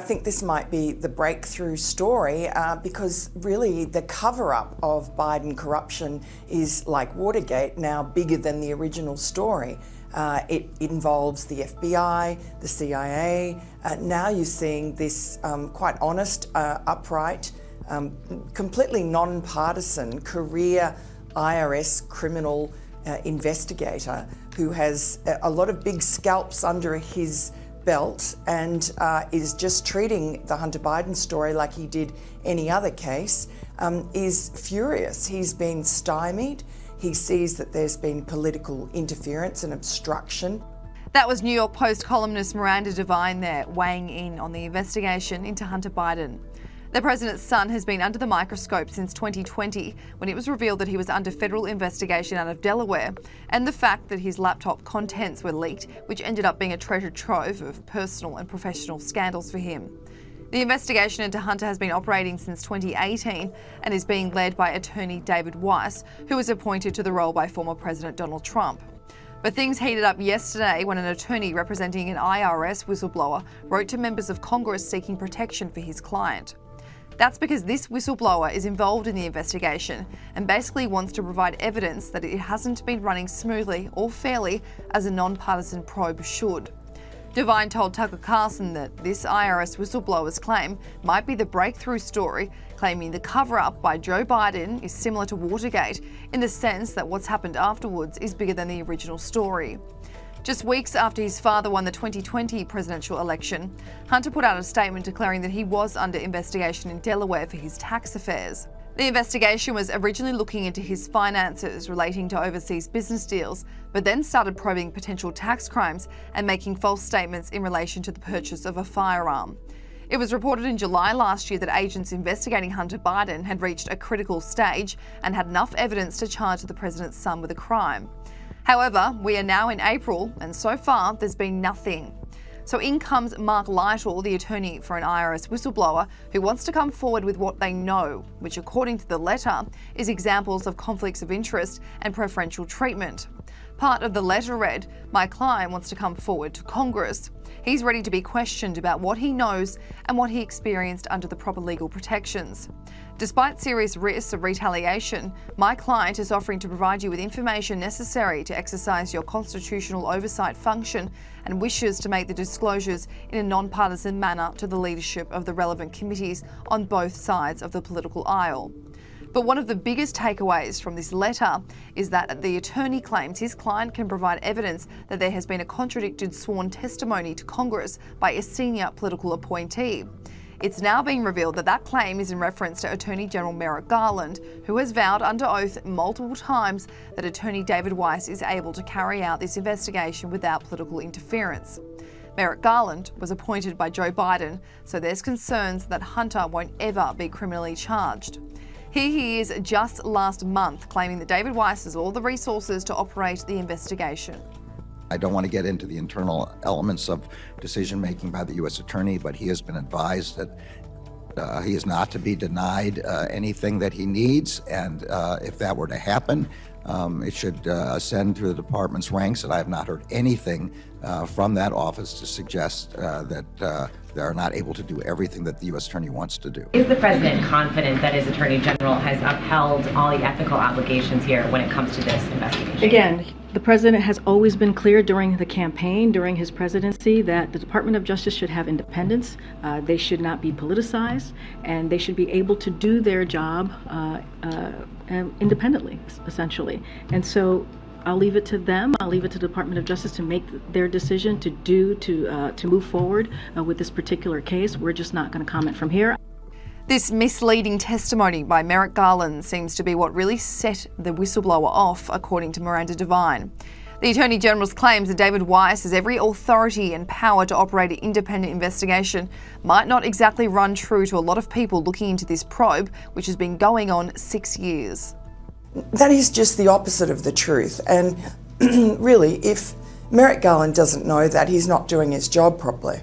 I think this might be the breakthrough story because really the cover-up of Biden corruption is like Watergate, now bigger than the original story. It involves the FBI, the CIA. Now you're seeing this quite honest, upright, completely non-partisan career IRS criminal investigator who has a lot of big scalps under his belt and is just treating the Hunter Biden story like he did any other case, is furious. He's been stymied. He sees that there's been political interference and obstruction. That was New York Post columnist Miranda Devine there, weighing in on the investigation into Hunter Biden. The president's son has been under the microscope since 2020, when it was revealed that he was under federal investigation out of Delaware, and the fact that his laptop contents were leaked, which ended up being a treasure trove of personal and professional scandals for him. The investigation into Hunter has been operating since 2018 and is being led by attorney David Weiss, who was appointed to the role by former President Donald Trump. But things heated up yesterday when an attorney representing an IRS whistleblower wrote to members of Congress seeking protection for his client. That's because this whistleblower is involved in the investigation and basically wants to provide evidence that it hasn't been running smoothly or fairly as a non-partisan probe should. Devine told Tucker Carlson that this IRS whistleblower's claim might be the breakthrough story, claiming the cover-up by Joe Biden is similar to Watergate in the sense that what's happened afterwards is bigger than the original story. Just weeks after his father won the 2020 presidential election, Hunter put out a statement declaring that he was under investigation in Delaware for his tax affairs. The investigation was originally looking into his finances relating to overseas business deals, but then started probing potential tax crimes and making false statements in relation to the purchase of a firearm. It was reported in July last year that agents investigating Hunter Biden had reached a critical stage and had enough evidence to charge the president's son with a crime. However, we are now in April, and so far there's been nothing. So in comes Mark Lytle, the attorney for an IRS whistleblower, who wants to come forward with what they know, which according to the letter is examples of conflicts of interest and preferential treatment. Part of the letter read, "My client wants to come forward to Congress. He's ready to be questioned about what he knows and what he experienced under the proper legal protections. Despite serious risks of retaliation, my client is offering to provide you with information necessary to exercise your constitutional oversight function and wishes to make the disclosures in a non-partisan manner to the leadership of the relevant committees on both sides of the political aisle." But one of the biggest takeaways from this letter is that the attorney claims his client can provide evidence that there has been a contradicted sworn testimony to Congress by a senior political appointee. It's now being revealed that that claim is in reference to Attorney General Merrick Garland, who has vowed under oath multiple times that Attorney David Weiss is able to carry out this investigation without political interference. Merrick Garland was appointed by Joe Biden, so there's concerns that Hunter won't ever be criminally charged. Here he is just last month claiming that David Weiss has all the resources to operate the investigation. I don't want to get into the internal elements of decision-making by the U.S. Attorney, but he has been advised that he is not to be denied anything that he needs, and if that were to happen, it should ascend through the department's ranks, and I have not heard anything from that office to suggest that they are not able to do everything that the U.S. Attorney wants to do. Is the President confident that his Attorney General has upheld all the ethical obligations here when it comes to this investigation? Again, the President has always been clear during the campaign, during his presidency, that the Department of Justice should have independence. They should not be politicized, and they should be able to do their job independently, essentially. And so I'll leave it to them. I'll leave it to the Department of Justice to make their decision to move forward with this particular case. We're just not going to comment from here. This misleading testimony by Merrick Garland seems to be what really set the whistleblower off, according to Miranda Devine. The Attorney General's claims that David Weiss has every authority and power to operate an independent investigation might not exactly run true to a lot of people looking into this probe, which has been going on 6 years. That is just the opposite of the truth. And really, if Merrick Garland doesn't know that, he's not doing his job properly.